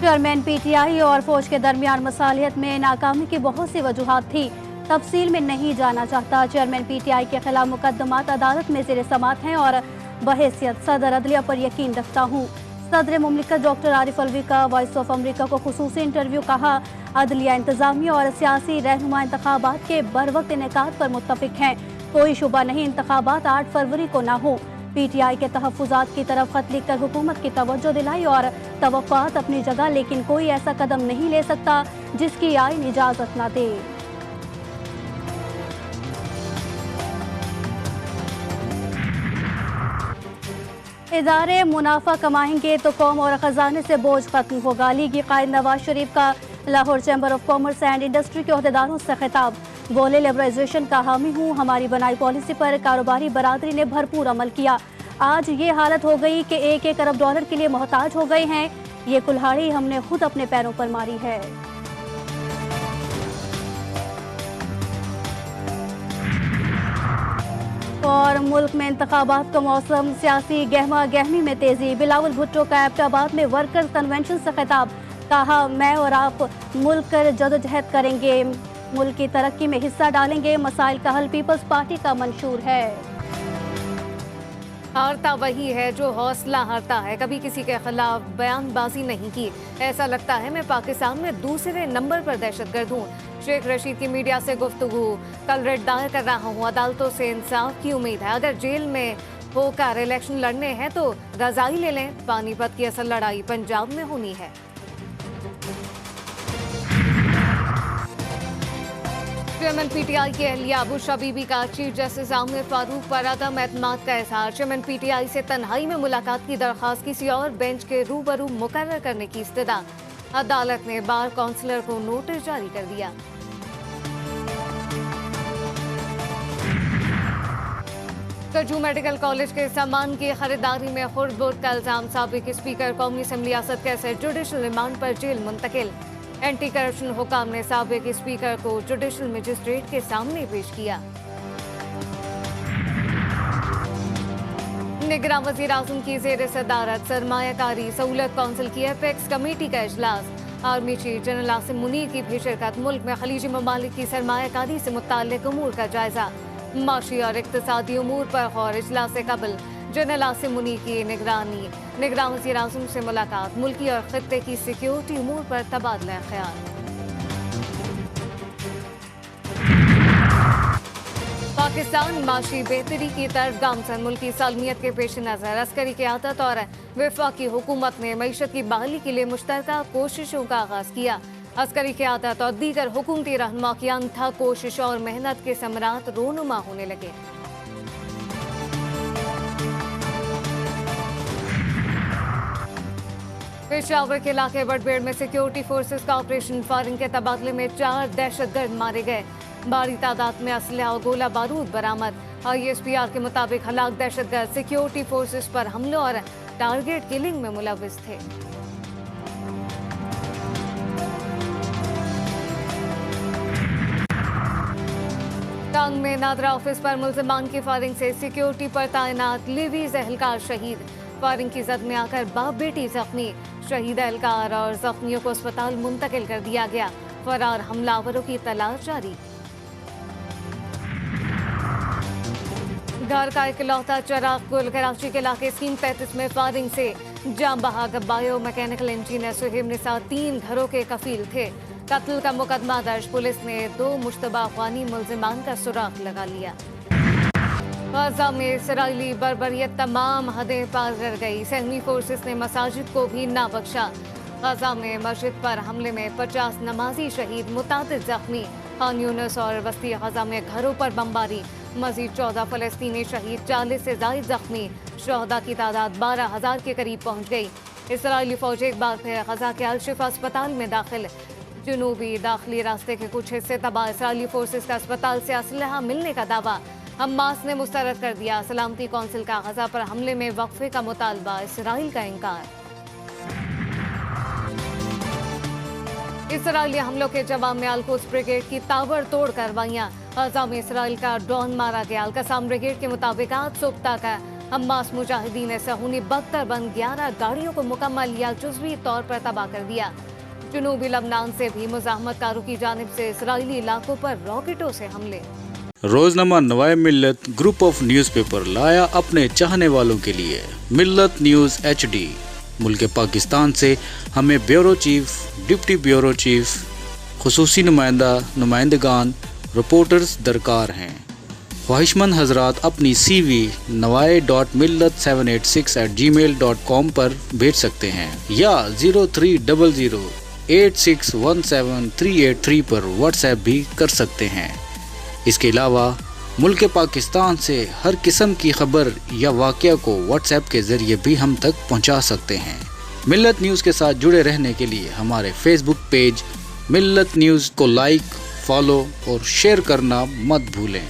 Chairman PTI और फौज के दरमियान मसालियत में नाकामी की बहुत सी वजूहात थी। तफसील में नहीं जाना चाहता। चेयरमैन पीटीआई के खिलाफ मुकदमात अदालत में ज़ेर समात हैं और बहैसियत सदर अदलिया पर यकीन रखता हूँ। सदर मुमलिकत डॉक्टर आरिफ अलवी का वॉइस ऑफ अमरीका को खुसूसी इंटरव्यू। कहा, अदलिया इंतजामिया और सियासी रहनुमा इंतखाबात के बर वक्त इनेकाद पर मुत्तफिक हैं। कोई शुबा नहीं इंतखाबात 8 फरवरी को ना हो। पीटीआई के तहफ़्फ़ुज़ात की तरफ खत लिखकर हुकूमत की तवज्जो दिलाई और तवक्कुआत अपनी जगह, लेकिन कोई ऐसा कदम नहीं ले सकता जिसकी आईन इजाज़त न दे। इदारे मुनाफा कमाएंगे तो कौम और खजाने से बोझ खत्म होगा। लीगी कायद नवाज शरीफ का Lahore chamber of commerce and industry के अहदेदारों से खिताब। बोले, लिबरलाइजेशन का हामी हूँ। हमारी बनाई पॉलिसी पर कारोबारी बरादरी ने भरपूर अमल किया। आज ये हालत हो गई कि $1 अरब के लिए मोहताज हो गए हैं। ये कुल्हाड़ी हमने खुद अपने पैरों पर मारी है। और मुल्क में इंतखाबात का मौसम, सियासी गहमा गहमी में तेजी। बिलावल भुट्टो का एबटाबाद में वर्कर्स कन्वेंशन से खिताब। कहा, मैं और आप मुल्क कर जदोजहद करेंगे, मुल्क की तरक्की में हिस्सा डालेंगे। मसाइल का हल पीपल्स पार्टी का मंशूर है। हारता वही है जो हौसला हारता है। कभी किसी के खिलाफ बयानबाजी नहीं की। ऐसा लगता है मैं पाकिस्तान में दूसरे नंबर पर दहशतगर्द हूँ। शेख रशीद की मीडिया से गुफ्तगू। कल रिट दायर कर रहा हूँ। अदालतों से इंसाफ की उम्मीद है। अगर जेल में होकर इलेक्शन लड़ने हैं तो रजाई ले लें। पानीपत की असल लड़ाई पंजाब में होनी है। चेयरमैन पीटीआई की अहलिया बुशरा बीबी का चीफ जस्टिस आमिर फारूक पर अदम एतमाद का इजहार। चेयरमैन पीटीआई से तन्हाई में मुलाकात की दरख्वास्त किसी और बेंच के रूबरू मुकर्रर करने की इस्तदा। अदालत ने बार काउंसलर को नोटिस जारी कर दिया। कजू मेडिकल कॉलेज के सामान की खरीदारी में खुर्द-बुर्द का इल्जाम। साबिक स्पीकर कौमी असम्बली असद कैसे जुडिशल रिमांड पर जेल मुंतकिल। एंटी करप्शन हुकाम ने साबिक स्पीकर को जुडिशल मजिस्ट्रेट के सामने पेश किया। निगरान वज़ीर आज़म की ज़ेर सदारत सरमायाकारी सहूलत काउंसिल की एपेक्स कमेटी का इजलास। Army chief general Asim Munir की भी शिरकत। मुल्क में खलीजी ममालिक की सरमायाकारी से मुताल्लिक उमूर का जायजा। माशी और इक्तिसादी उमूर पर गौर। इजलास से कबल जनरल आसिम मुनीर की निगरानी। निगरान वज़ीर आज़म से मुलाकात। मुल्की और खित्ते की सिक्योरिटी उमूर पर तबादला ख्याल। पाकिस्तान माशी बेहतरी की तरफ गामजन। मुल्की सालमियत के पेश नज़र अस्करी क़यादत और वफाकी हुकूमत ने मईशत की बहाली के लिए मुश्तरका कोशिशों का आगाज़ किया। अस्करी क़यादत और दीगर हुकूमती रहनुमा की अनथक कोशिश और मेहनत के समरात रोनुमा होने लगे। पेशावर के इलाके बड़बेड़ में सिक्योरिटी फोर्सेस का ऑपरेशन। फायरिंग के तबादले में 4 दहशतगर्द मारे गए। भारी तादाद में असलहा और गोला बारूद बरामद। ISPR के मुताबिक हलाक दहशतगर्द सिक्योरिटी फोर्सेस पर हमलों और टारगेट किलिंग में मुलविस थे। टांग में नादरा ऑफिस पर मुल्जिमान की फायरिंग से सिक्योरिटी पर तैनात लिवीज एहलकार शहीद। फायरिंग की जद में आकर बाप बेटी जख्मी। शहीद एहलकार और जख्मियों को अस्पताल मुंतकिल कर दिया गया। फरार हमलावरों की तलाश जारी। घर का इकलौता चिराग गुल। कराची के इलाके स्कीम 35 में फायरिंग से जाम बहाक bio mechanical engineer Suhaib Nisar 3 घरों के कफील थे। कत्ल का मुकदमा दर्ज। पुलिस ने 2 मुश्तबा अफगानी मुल्जिमान का सुराग लगा लिया। गाज़ा में इसराइली बर्बरियत तमाम हदें पार कर गई। सहमी फोर्सेस ने मसाजिद को भी ना बख्शा। गाज़ा में मस्जिद पर हमले में 50 नमाजी शहीद, मुतादिद जख्मी। खान यूनिस और वस्ती गाज़ा में घरों पर बमबारी। मजीद 14 फलस्तीनी शहीद, 40 से ज़ायद जख्मी। शहदा की तादाद 12,000 के करीब पहुँच गई। इसराइली फौज एक बार फिर गाज़ा के अल-शिफा अस्पताल में दाखिल। जनूबी दाखिली रास्ते के कुछ हिस्से तबाह। इसराइली फोर्सेस का अस्पताल से असलहा मिलने का दावा। हमास ने मुस्तरद कर दिया। सलामती कौंसिल का गाज़ा पर हमले में वक्फे का मुतालबा। इसराइल का इनकार। इसराइली हमलों के जवाब में अल-कुद्स ब्रिगेड की ताबड़तोड़ कार्रवाइयां। गाज़ा में इसराइल का ड्रोन मारा गया। अल-कसाम ब्रिगेड के मुताबिक आज सुबह तक हमास मुजाहिदीन ने सहूनी बख्तर बंद 11 गाड़ियों को मुकम्मल या जुज़वी तौर पर तबाह कर दिया। जुनूबी लबनान से भी मुज़ाहमतकारों की जानिब से इस्राईली इलाकों पर रॉकेटों से हमले। रोजनामा नवाए मिल्लत ग्रुप ऑफ न्यूज़पेपर लाया अपने चाहने वालों के लिए मिल्लत न्यूज़ HD। मुल्क पाकिस्तान से हमें bureau chief, deputy bureau chief, खुसूसी नुमाइंदगान, रिपोर्टर्स दरकार हैं। ख्वाहिशमंद हजरात अपनी CV nawai.millat786@gmail.com पर भेज सकते हैं या 0300861738 पर व्हाट्सएप भी कर सकते हैं। इसके अलावा मुल्क पाकिस्तान से हर किस्म की खबर या वाक़या को व्हाट्सएप के ज़रिए भी हम तक पहुंचा सकते हैं। मिल्लत न्यूज़ के साथ जुड़े रहने के लिए हमारे फेसबुक पेज मिल्लत न्यूज़ को लाइक, फॉलो और शेयर करना मत भूलें।